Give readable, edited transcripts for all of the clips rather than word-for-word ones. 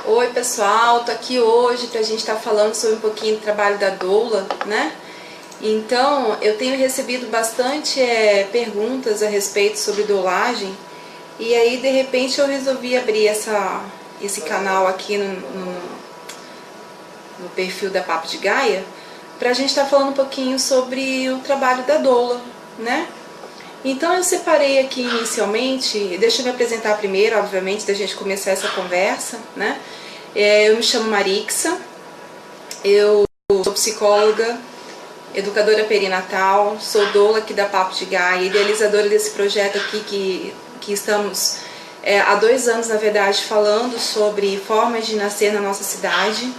Oi pessoal, tô aqui hoje pra gente estar falando sobre um pouquinho do trabalho da doula, né? Então, eu tenho recebido bastante perguntas a respeito sobre doulagem, e aí de repente eu resolvi abrir esse canal aqui no perfil da Papo de Gaia, pra gente estar falando um pouquinho sobre o trabalho da doula, né? Então eu separei aqui inicialmente, deixa eu me apresentar primeiro, obviamente, da gente começar essa conversa, né? Eu me chamo Marixa, eu sou psicóloga, educadora perinatal, sou doula aqui da Papo de Gaia, idealizadora desse projeto aqui que estamos há 2 anos, na verdade, falando sobre formas de nascer na nossa cidade.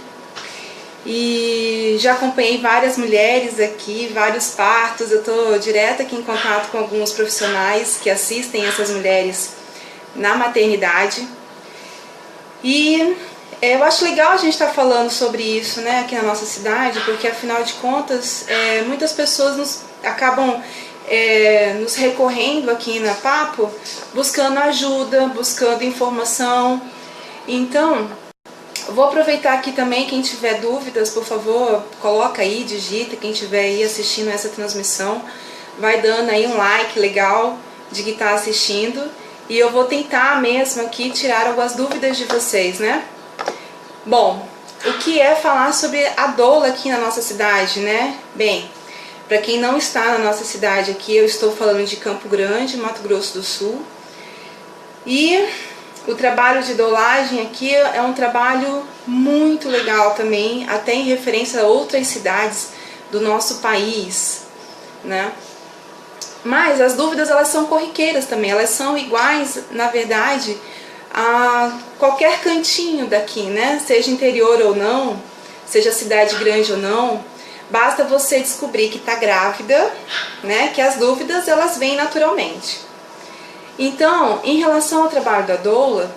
E já acompanhei várias mulheres aqui, vários partos, eu estou direto aqui em contato com alguns profissionais que assistem essas mulheres na maternidade. E eu acho legal a gente estar falando sobre isso, né, aqui na nossa cidade, porque afinal de contas muitas pessoas acabam nos recorrendo aqui na Papo, buscando ajuda, buscando informação. Então, vou aproveitar aqui também, quem tiver dúvidas, por favor, coloca aí, digita, quem estiver aí assistindo essa transmissão, vai dando aí um like legal de que está assistindo, e eu vou tentar mesmo aqui tirar algumas dúvidas de vocês, né? Bom, o que é falar sobre a doula aqui na nossa cidade, né? Bem, para quem não está na nossa cidade aqui, eu estou falando de Campo Grande, Mato Grosso do Sul, e o trabalho de doulagem aqui é um trabalho muito legal também, até em referência a outras cidades do nosso país, né? Mas as dúvidas, elas são corriqueiras também, elas são iguais, na verdade, a qualquer cantinho daqui, né? Seja interior ou não, seja cidade grande ou não, basta você descobrir que está grávida, né? Que as dúvidas, elas vêm naturalmente. Então, em relação ao trabalho da doula,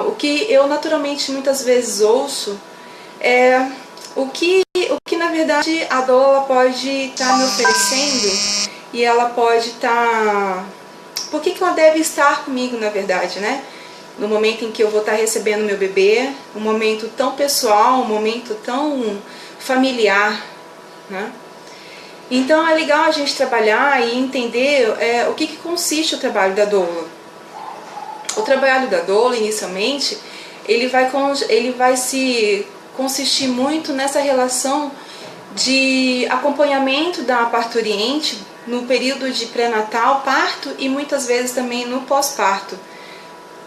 o que eu naturalmente muitas vezes ouço é o que na verdade a doula ela pode estar me oferecendo, e ela pode estar... Por que ela deve estar comigo, na verdade, né? No momento em que eu vou estar recebendo meu bebê, um momento tão pessoal, um momento tão familiar, né? Então é legal a gente trabalhar e entender o que consiste o trabalho da doula. O trabalho da doula, inicialmente, ele vai se consistir muito nessa relação de acompanhamento da parturiente no período de pré-natal, parto e muitas vezes também no pós-parto.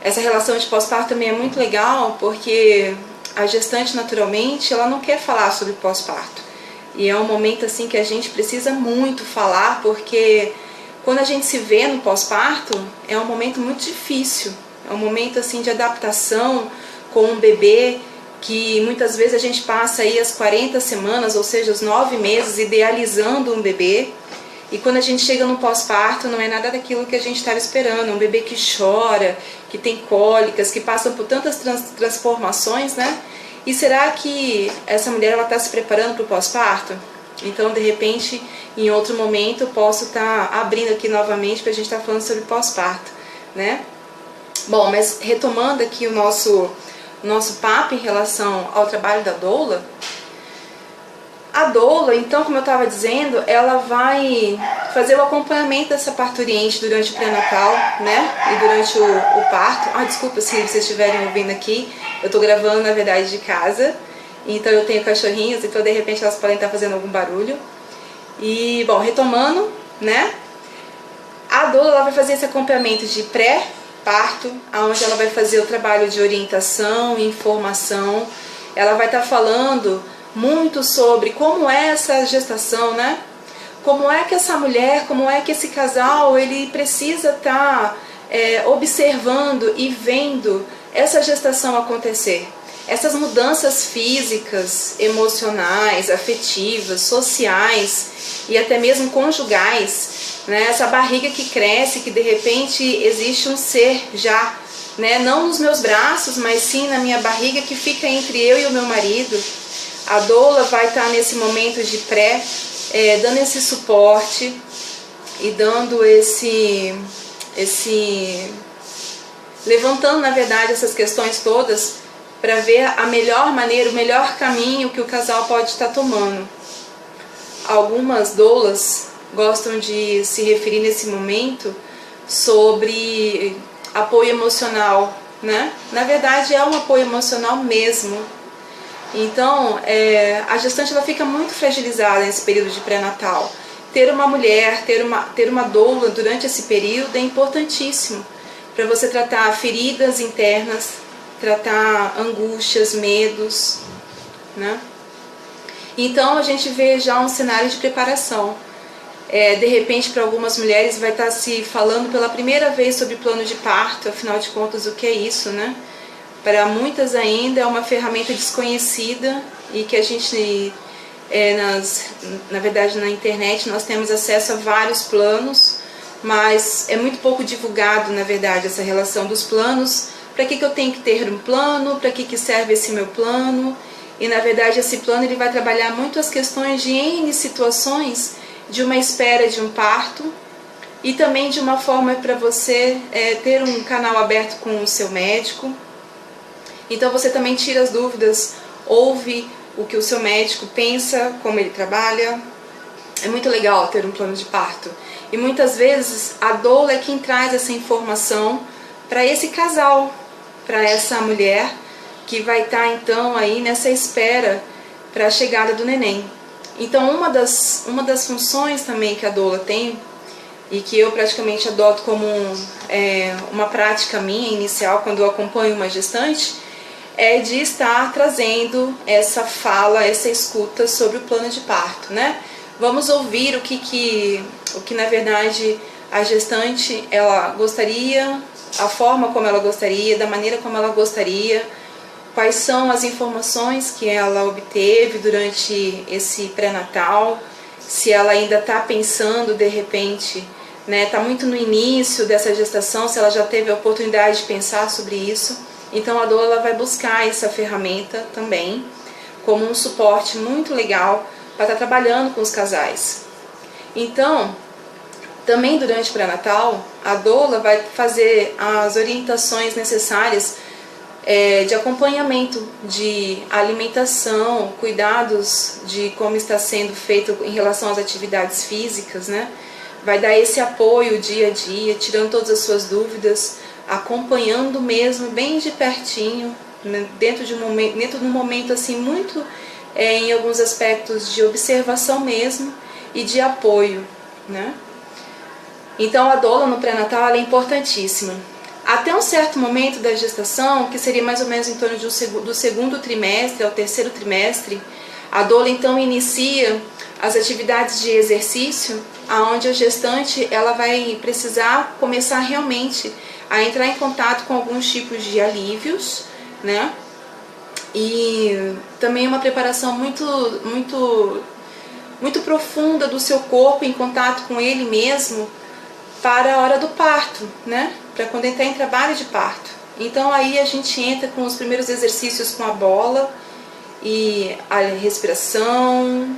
Essa relação de pós-parto também é muito legal porque a gestante, naturalmente, ela não quer falar sobre pós-parto. E é um momento assim que a gente precisa muito falar, porque quando a gente se vê no pós-parto, é um momento muito difícil. É um momento assim de adaptação com um bebê que muitas vezes a gente passa aí as 40 semanas, ou seja, os 9 meses idealizando um bebê. E quando a gente chega no pós-parto, não é nada daquilo que a gente estava esperando. É um bebê que chora, que tem cólicas, que passa por tantas transformações, né? E será que essa mulher está se preparando para o pós-parto? Então, de repente, em outro momento, eu posso estar abrindo aqui novamente para a gente estar falando sobre pós-parto, né? Bom, mas retomando aqui o nosso papo em relação ao trabalho da doula. A doula, então, como eu estava dizendo, ela vai fazer o acompanhamento dessa parturiente durante o pré-natal, né? E durante o parto. Desculpa se vocês estiverem ouvindo aqui, eu estou gravando, na verdade, de casa. Então eu tenho cachorrinhos, então de repente elas podem estar fazendo algum barulho. E, bom, retomando, né? A doula ela vai fazer esse acompanhamento de pré-parto, onde ela vai fazer o trabalho de orientação, informação. Ela vai estar falando muito sobre como é essa gestação, né? Como é que essa mulher, como é que esse casal, ele precisa estar observando e vendo essa gestação acontecer. Essas mudanças físicas, emocionais, afetivas, sociais e até mesmo conjugais, né? Essa barriga que cresce, que de repente existe um ser já, né? Não nos meus braços, mas sim na minha barriga, que fica entre eu e o meu marido. A doula vai estar nesse momento de pré, dando esse suporte e dando levantando, na verdade, essas questões todas para ver a melhor maneira, o melhor caminho que o casal pode estar tomando. Algumas doulas gostam de se referir nesse momento sobre apoio emocional, né? Na verdade é um apoio emocional mesmo. Então a gestante ela fica muito fragilizada nesse período de pré-natal. Ter uma mulher, ter uma doula durante esse período é importantíssimo para você tratar feridas internas, tratar angústias, medos, né? Então a gente vê já um cenário de preparação. De repente, para algumas mulheres vai estar se falando pela primeira vez sobre plano de parto, afinal de contas, o que é isso, né? Para muitas ainda é uma ferramenta desconhecida e que a gente, na verdade, na internet nós temos acesso a vários planos, mas é muito pouco divulgado, na verdade, essa relação dos planos. Para que eu tenho que ter um plano? Para que serve esse meu plano? E, na verdade, esse plano ele vai trabalhar muito as questões de N situações de uma espera de um parto e também de uma forma para você ter um canal aberto com o seu médico. Então você também tira as dúvidas, ouve o que o seu médico pensa, como ele trabalha. É muito legal ter um plano de parto. E muitas vezes a doula é quem traz essa informação para esse casal, para essa mulher que vai estar então aí nessa espera para a chegada do neném. Então uma das funções também que a doula tem e que eu praticamente adoto como uma prática minha inicial quando eu acompanho uma gestante é de estar trazendo essa fala, essa escuta sobre o plano de parto, né? Vamos ouvir o que na verdade a gestante ela gostaria, a forma como ela gostaria, da maneira como ela gostaria, quais são as informações que ela obteve durante esse pré-natal, se ela ainda está pensando de repente, né, está muito no início dessa gestação, se ela já teve a oportunidade de pensar sobre isso. Então a doula vai buscar essa ferramenta também como um suporte muito legal para estar trabalhando com os casais. Então, também durante o pré-natal, a doula vai fazer as orientações necessárias de acompanhamento, de alimentação, cuidados de como está sendo feito em relação às atividades físicas, né? Vai dar esse apoio dia a dia, tirando todas as suas dúvidas, acompanhando mesmo bem de pertinho, né? dentro de um momento assim muito em alguns aspectos de observação mesmo e de apoio, né? Então a doula no pré-natal é importantíssima. Até um certo momento da gestação, que seria mais ou menos em torno do segundo trimestre ao terceiro trimestre, a doula então inicia as atividades de exercício, aonde a gestante ela vai precisar começar realmente a entrar em contato com alguns tipos de alívios, né? E também uma preparação muito profunda do seu corpo em contato com ele mesmo para a hora do parto, né? Para quando entrar em trabalho de parto. Então aí a gente entra com os primeiros exercícios com a bola e a respiração,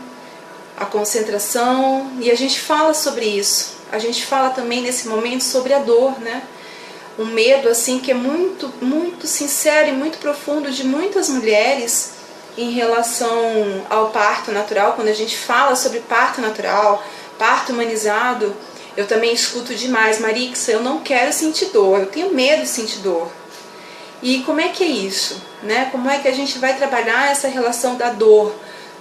a concentração, e a gente fala sobre isso. A gente fala também nesse momento sobre a dor, né? Um medo assim que é muito sincero e muito profundo de muitas mulheres em relação ao parto natural. Quando a gente fala sobre parto natural, parto humanizado, eu também escuto demais: Marixa, eu não quero sentir dor, eu tenho medo de sentir dor. E como é que é isso, né? Como é que a gente vai trabalhar essa relação da dor?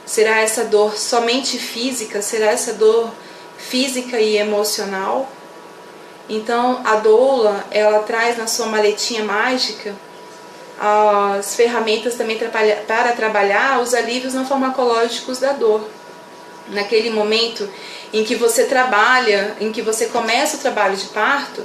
Será essa dor somente física? Será essa dor física e emocional? Então a doula, ela traz na sua maletinha mágica as ferramentas também para trabalhar os alívios não farmacológicos da dor. Naquele momento em que você trabalha, em que você começa o trabalho de parto,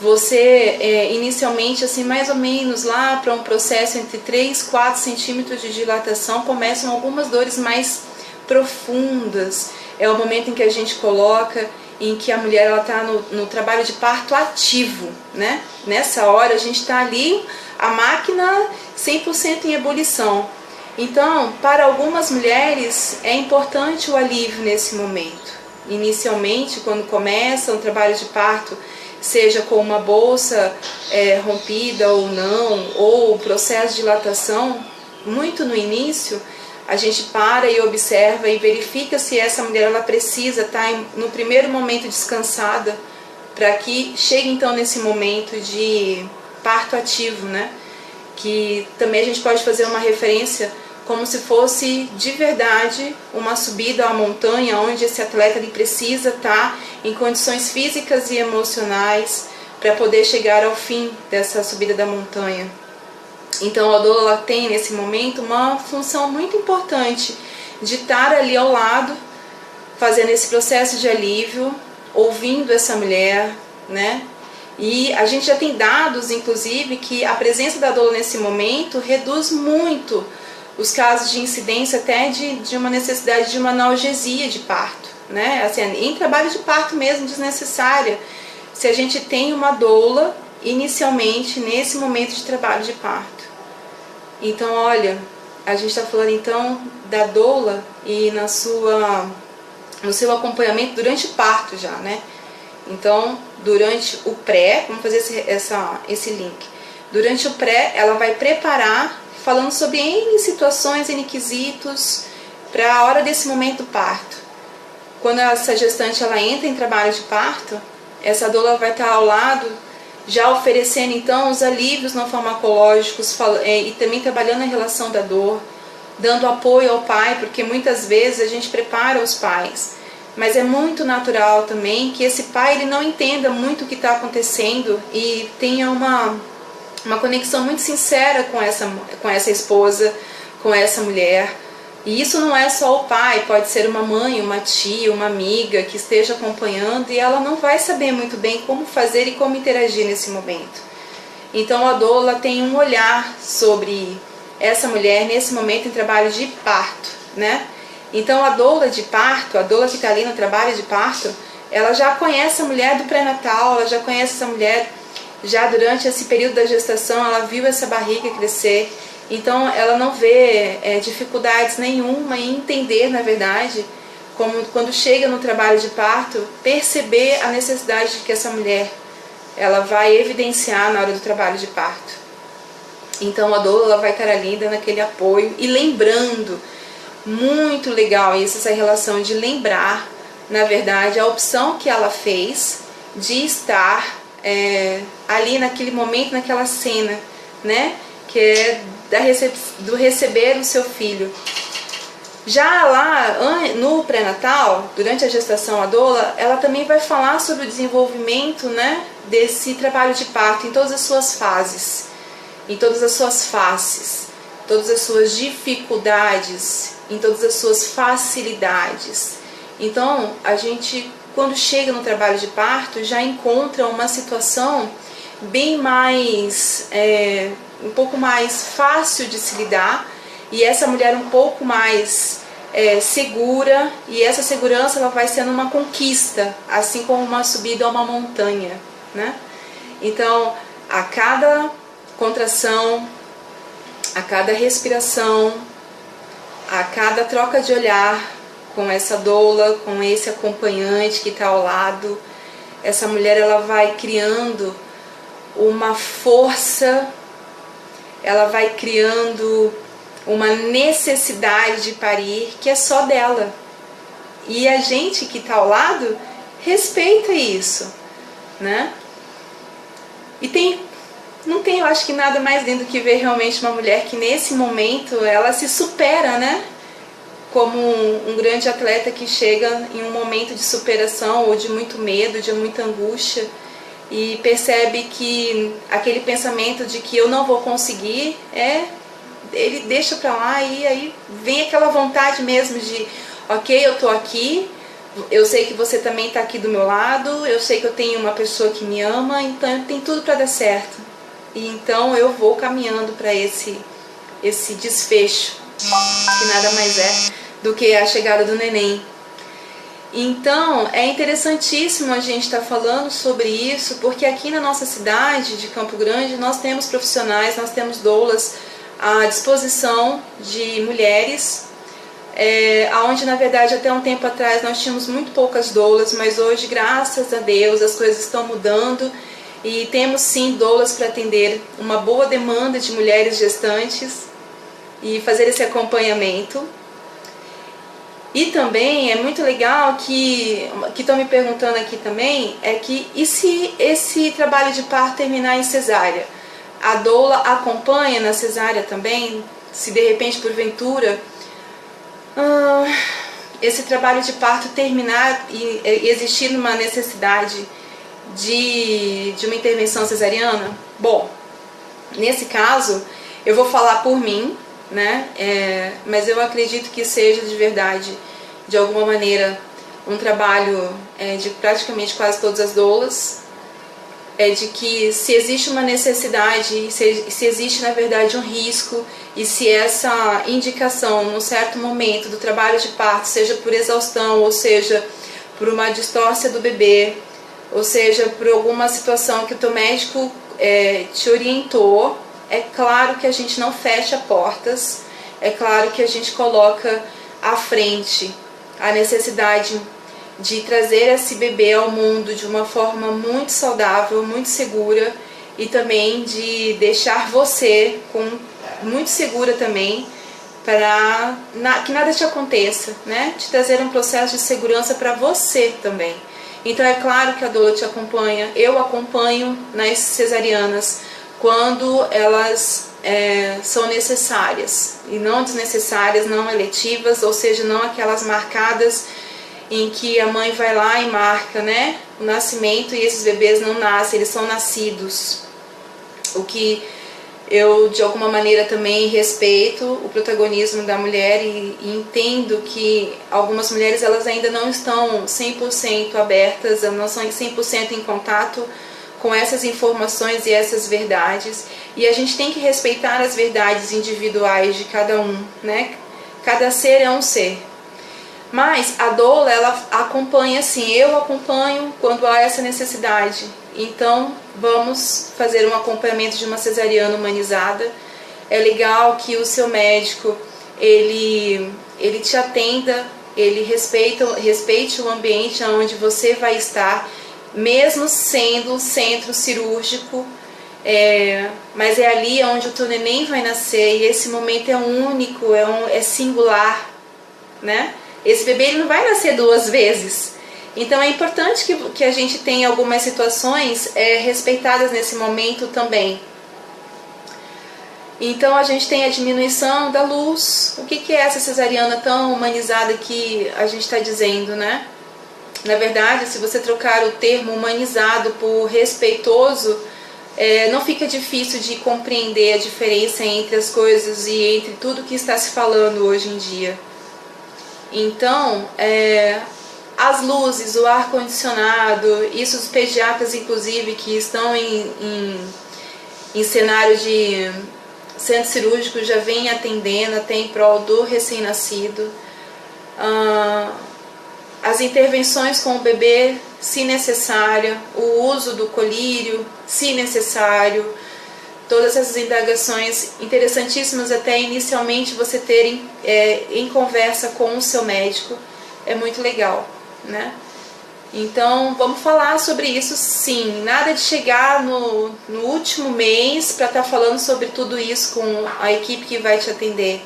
você inicialmente, assim, mais ou menos lá para um processo entre 3 e 4 centímetros de dilatação, começam algumas dores mais profundas. É o momento em que a gente coloca, em que a mulher está no trabalho de parto ativo, né? Nessa hora a gente está ali, a máquina 100% em ebulição. Então, para algumas mulheres é importante o alívio nesse momento. Inicialmente, quando começa um trabalho de parto, seja com uma bolsa rompida ou não, ou o processo de dilatação, muito no início, a gente para e observa e verifica se essa mulher ela precisa estar no primeiro momento descansada, para que chegue então nesse momento de parto ativo, né? Que também a gente pode fazer uma referência como se fosse de verdade uma subida à montanha, onde esse atleta ele precisa estar em condições físicas e emocionais para poder chegar ao fim dessa subida da montanha. Então a doula tem nesse momento uma função muito importante de estar ali ao lado, fazendo esse processo de alívio, ouvindo essa mulher, né? E a gente já tem dados, inclusive, que a presença da doula nesse momento reduz muito os casos de incidência até de uma necessidade de uma analgesia de parto, né? Assim, em trabalho de parto mesmo, desnecessária, se a gente tem uma doula inicialmente nesse momento de trabalho de parto. Então, olha, a gente está falando então da doula e no seu acompanhamento durante o parto já, né? Então, durante o pré, vamos fazer esse link. Durante o pré, ela vai preparar, falando sobre N situações, N quesitos, para a hora desse momento do parto. Quando essa gestante ela entra em trabalho de parto, essa doula vai estar ao lado, já oferecendo então os alívios não farmacológicos e também trabalhando a relação da dor, dando apoio ao pai, porque muitas vezes a gente prepara os pais, mas é muito natural também que esse pai ele não entenda muito o que está acontecendo e tenha uma conexão muito sincera com essa esposa, com essa mulher. E isso não é só o pai, pode ser uma mãe, uma tia, uma amiga que esteja acompanhando e ela não vai saber muito bem como fazer e como interagir nesse momento. Então a doula tem um olhar sobre essa mulher nesse momento em trabalho de parto, né? Então a doula de parto, a doula que está ali no trabalho de parto, ela já conhece a mulher do pré-natal, ela já conhece essa mulher já durante esse período da gestação, ela viu essa barriga crescer. Então ela não vê dificuldades nenhuma em entender, na verdade, como quando chega no trabalho de parto, perceber a necessidade que essa mulher ela vai evidenciar na hora do trabalho de parto. Então a doula ela vai estar ali dando aquele apoio e lembrando, muito legal isso, essa relação de lembrar, na verdade, a opção que ela fez de estar ali naquele momento, naquela cena, né? Que é do receber o seu filho. Já lá no pré-natal, durante a gestação, a doula, ela também vai falar sobre o desenvolvimento, né, desse trabalho de parto em todas as suas fases, em todas as suas faces, todas as suas dificuldades, em todas as suas facilidades. Então, a gente, quando chega no trabalho de parto, já encontra uma situação bem mais um pouco mais fácil de se lidar, e essa mulher um pouco mais segura, e essa segurança ela vai sendo uma conquista, assim como uma subida a uma montanha, né? Então, a cada contração, a cada respiração, a cada troca de olhar com essa doula, com esse acompanhante que está ao lado, essa mulher ela vai criando uma força, ela vai criando uma necessidade de parir que é só dela. E a gente que está ao lado respeita isso, né? E não tem, eu acho que nada mais lindo que ver realmente uma mulher que nesse momento ela se supera, né? Como um grande atleta que chega em um momento de superação ou de muito medo, de muita angústia, e percebe que aquele pensamento de que eu não vou conseguir, ele deixa pra lá, e aí vem aquela vontade mesmo de, ok, eu tô aqui, eu sei que você também tá aqui do meu lado, eu sei que eu tenho uma pessoa que me ama, então tem tudo para dar certo. E então eu vou caminhando para esse desfecho, que nada mais é do que a chegada do neném. Então, é interessantíssimo a gente estar falando sobre isso, porque aqui na nossa cidade de Campo Grande nós temos profissionais, nós temos doulas à disposição de mulheres, onde na verdade até um tempo atrás nós tínhamos muito poucas doulas, mas hoje, graças a Deus, as coisas estão mudando e temos sim doulas para atender uma boa demanda de mulheres gestantes e fazer esse acompanhamento. E também é muito legal que estão me perguntando aqui também, é que e se esse trabalho de parto terminar em cesárea? A doula acompanha na cesárea também? Se de repente, porventura, esse trabalho de parto terminar e existir uma necessidade de uma intervenção cesariana? Bom, nesse caso, eu vou falar por mim, né? Mas eu acredito que seja de verdade, de alguma maneira, um trabalho de praticamente quase todas as doulas, de que se existe uma necessidade, se existe na verdade um risco, e se essa indicação num certo momento do trabalho de parto, seja por exaustão, ou seja por uma distócia do bebê, ou seja por alguma situação que o teu médico te orientou, é claro que a gente não fecha portas, é claro que a gente coloca à frente a necessidade de trazer esse bebê ao mundo de uma forma muito saudável, muito segura, e também de deixar você muito segura também, para que nada te aconteça, né? De trazer um processo de segurança para você também. Então é claro que a doula te acompanha, eu acompanho nas cesarianas quando elas são necessárias e não desnecessárias, não eletivas, ou seja, não aquelas marcadas em que a mãe vai lá e marca, né, o nascimento, e esses bebês não nascem, eles são nascidos. O que eu de alguma maneira também respeito o protagonismo da mulher e entendo que algumas mulheres elas ainda não estão 100% abertas, não são 100% em contato com essas informações e essas verdades, e a gente tem que respeitar as verdades individuais de cada um, né? Cada ser é um ser. Mas a doula, ela acompanha assim, eu acompanho quando há essa necessidade. Então vamos fazer um acompanhamento de uma cesariana humanizada. É legal que o seu médico ele te atenda, ele respeite o ambiente onde você vai estar, mesmo sendo centro cirúrgico, mas é ali onde o teu neném vai nascer, e esse momento é único, é singular, né? Esse bebê ele não vai nascer 2 vezes. Então é importante que a gente tenha algumas situações respeitadas nesse momento também. Então a gente tem a diminuição da luz. O que é essa cesariana tão humanizada que a gente está dizendo, né? Na verdade, se você trocar o termo humanizado por respeitoso, não fica difícil de compreender a diferença entre as coisas e entre tudo que está se falando hoje em dia. Então, as luzes, o ar-condicionado, isso os pediatras inclusive que estão em cenário de centro cirúrgico já vem atendendo até em prol do recém-nascido. As intervenções com o bebê, se necessário, o uso do colírio, se necessário, todas essas indagações interessantíssimas até inicialmente você ter em conversa com o seu médico, é muito legal, né? Então vamos falar sobre isso sim, nada de chegar no último mês para estar falando sobre tudo isso com a equipe que vai te atender.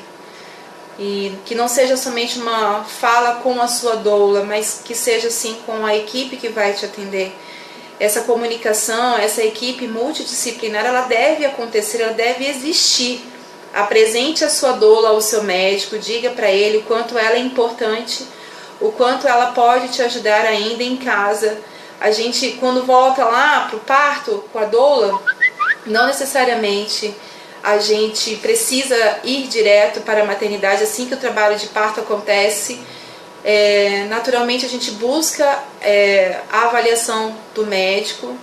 E que não seja somente uma fala com a sua doula, mas que seja sim com a equipe que vai te atender. Essa comunicação, essa equipe multidisciplinar, ela deve acontecer, ela deve existir. Apresente a sua doula ao seu médico, diga para ele o quanto ela é importante, o quanto ela pode te ajudar ainda em casa. A gente, quando volta lá para o parto com a doula, não necessariamente a gente precisa ir direto para a maternidade assim que o trabalho de parto acontece. Naturalmente a gente busca a avaliação do médico,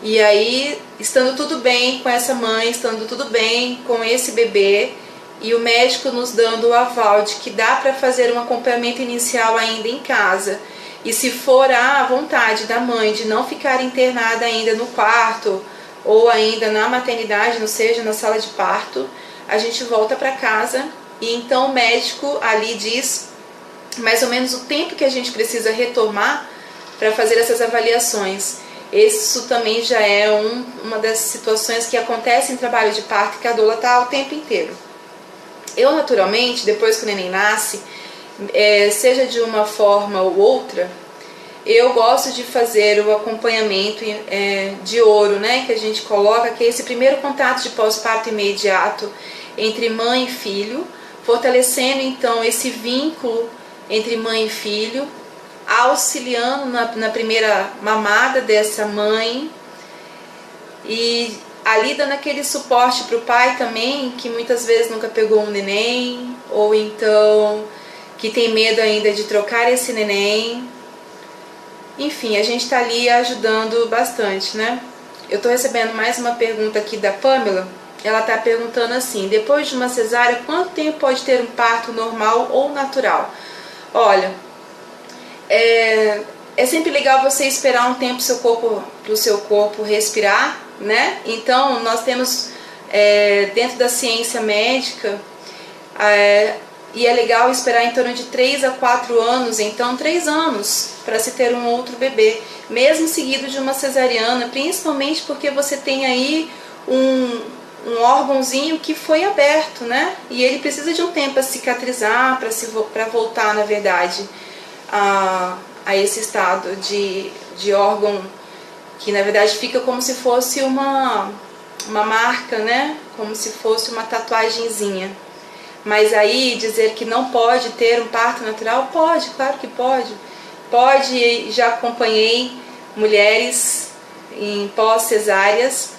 e aí estando tudo bem com essa mãe, estando tudo bem com esse bebê, e o médico nos dando o aval de que dá para fazer um acompanhamento inicial ainda em casa, e se for a vontade da mãe de não ficar internada ainda no quarto ou ainda na maternidade, não seja na sala de parto, a gente volta para casa, e então o médico ali diz mais ou menos o tempo que a gente precisa retomar para fazer essas avaliações. Isso também já é uma das situações que acontece em trabalho de parto, que a doula está o tempo inteiro. Eu, naturalmente, depois que o neném nasce, seja de uma forma ou outra, eu gosto de fazer o acompanhamento de ouro, né, que a gente coloca, que é esse primeiro contato de pós-parto imediato entre mãe e filho, fortalecendo então esse vínculo entre mãe e filho, auxiliando na primeira mamada dessa mãe e ali dando aquele suporte para o pai também, que muitas vezes nunca pegou um neném, ou então que tem medo ainda de trocar esse neném. Enfim, a gente está ali ajudando bastante, né? Eu estou recebendo mais uma pergunta aqui da Pamela. Ela está perguntando assim: depois de uma cesárea, quanto tempo pode ter um parto normal ou natural? Olha, é sempre legal você esperar um tempo para o seu corpo respirar, né? Então, nós temos dentro da ciência médica, e é legal esperar em torno de 3 a 4 anos, então 3 anos para se ter um outro bebê, mesmo seguido de uma cesariana, principalmente porque você tem aí um órgãozinho que foi aberto, né? E ele precisa de um tempo para cicatrizar, para voltar, na verdade, a esse estado de órgão que na verdade fica como se fosse uma marca, né? Como se fosse uma tatuagenzinha. Mas aí dizer que não pode ter um parto natural? Pode, claro que pode. Pode, já acompanhei mulheres em pós-cesáreas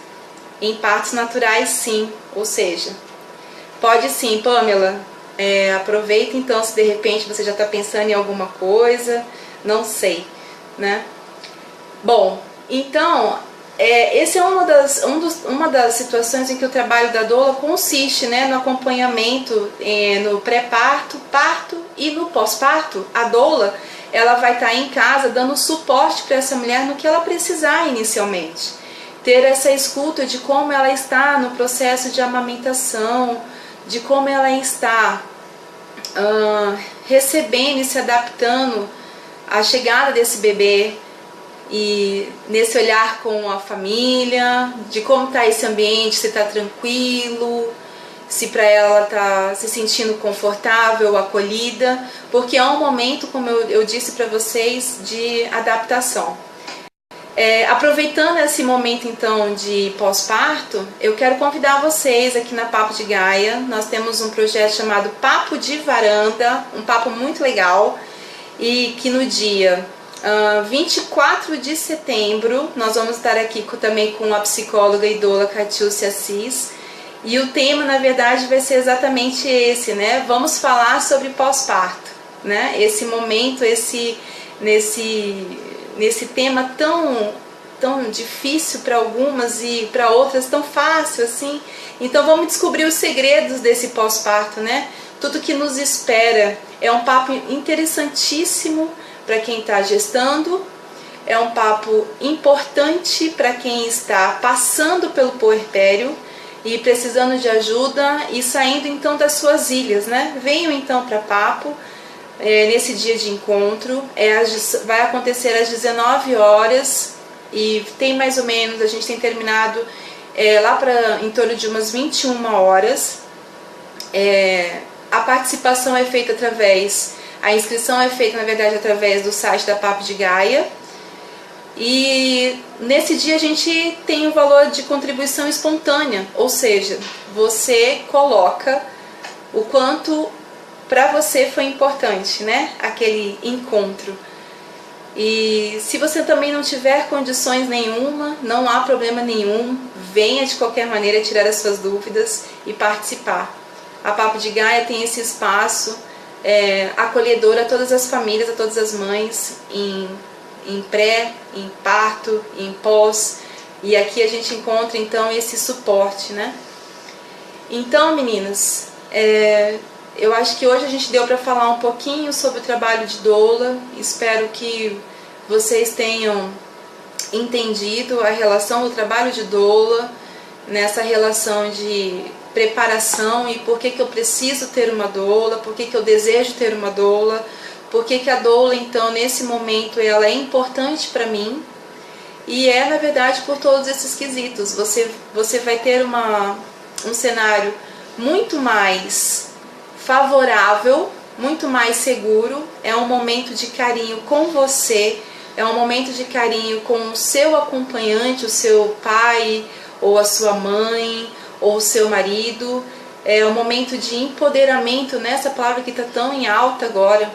em partos naturais, sim. Ou seja, pode sim, Pamela. Aproveita então, se de repente você já está pensando em alguma coisa, não sei, né? Bom, então, essa é uma das situações em que o trabalho da doula consiste, né, no acompanhamento no pré-parto, parto e no pós-parto. A doula, ela vai estar em casa dando suporte para essa mulher no que ela precisar inicialmente. Ter essa escuta de como ela está no processo de amamentação, de como ela está recebendo e se adaptando à chegada desse bebê, e nesse olhar com a família, de como está esse ambiente, se está tranquilo, se para ela está se sentindo confortável, acolhida, porque é um momento, como eu disse para vocês, de adaptação. Aproveitando esse momento então de pós-parto, eu quero convidar vocês aqui na Papo de Gaia. Nós temos um projeto chamado Papo de Varanda, um papo muito legal, e que no dia 24 de setembro nós vamos estar aqui também com a psicóloga e doula Catiúcia Assis, e o tema na verdade vai ser exatamente esse, né? Vamos falar sobre pós-parto, né? Esse momento, nesse tema tão difícil para algumas e para outras tão fácil assim. Então vamos descobrir os segredos desse pós-parto, né? Tudo que nos espera. É um papo interessantíssimo para quem está gestando, é um papo importante para quem está passando pelo puerpério e precisando de ajuda e saindo então das suas ilhas, né? Venham então para Papo nesse dia de encontro. Vai acontecer às 19 horas e tem mais ou menos, a gente tem terminado lá em torno de umas 21 horas. A participação é feita a inscrição é feita, na verdade, através do site da Papo de Gaia. E nesse dia a gente tem o valor de contribuição espontânea, ou seja, você coloca o quanto para você foi importante, né? Aquele encontro. E se você também não tiver condições nenhuma, não há problema nenhum, venha de qualquer maneira tirar as suas dúvidas e participar. A Papo de Gaia tem esse espaço acolhedor a todas as famílias, a todas as mães, em pré, em parto, em pós, e aqui a gente encontra então esse suporte, né? Então, meninas, eu acho que hoje a gente deu para falar um pouquinho sobre o trabalho de doula. Espero que vocês tenham entendido a relação do trabalho de doula nessa relação de preparação e por que eu preciso ter uma doula, por que eu desejo ter uma doula, por que a doula então nesse momento ela é importante para mim. E é, na verdade, por todos esses quesitos. Você vai ter um cenário muito mais favorável, muito mais seguro. É um momento de carinho com você, é um momento de carinho com o seu acompanhante, o seu pai, ou a sua mãe, ou o seu marido. É um momento de empoderamento, nessa palavra que está tão em alta agora.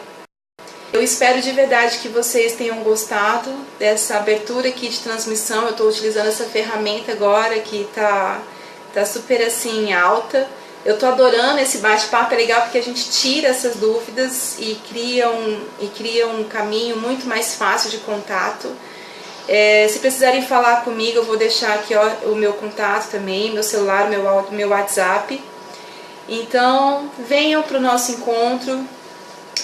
Eu espero de verdade que vocês tenham gostado dessa abertura aqui de transmissão. Eu estou utilizando essa ferramenta agora que tá super assim em alta. Eu estou adorando esse bate-papo, é legal porque a gente tira essas dúvidas e cria um caminho muito mais fácil de contato. Se precisarem falar comigo, eu vou deixar aqui o meu contato também, meu celular, meu WhatsApp. Então, venham para o nosso encontro.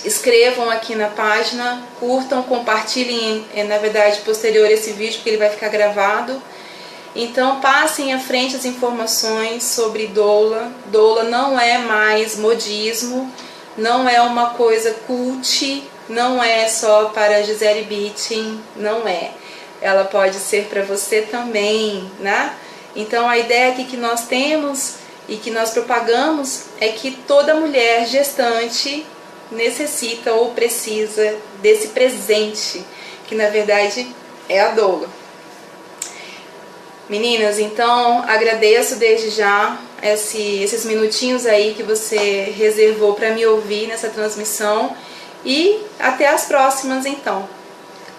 Escrevam aqui na página, curtam, compartilhem, na verdade, posterior esse vídeo, porque ele vai ficar gravado. Então, passem à frente as informações sobre doula. Doula não é mais modismo, não é uma coisa cult, não é só para Gisele Bündchen, não é. Ela pode ser para você também, né? Então, a ideia aqui que nós temos e que nós propagamos é que toda mulher gestante necessita ou precisa desse presente, que na verdade é a doula. Meninas, então agradeço desde já esses minutinhos aí que você reservou para me ouvir nessa transmissão e até as próximas então.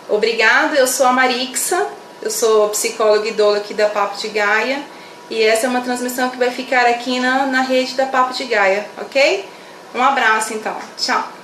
Obrigada, eu sou a Marixa, eu sou psicóloga e doula aqui da Papo de Gaia e essa é uma transmissão que vai ficar aqui na rede da Papo de Gaia, ok? Um abraço então, tchau!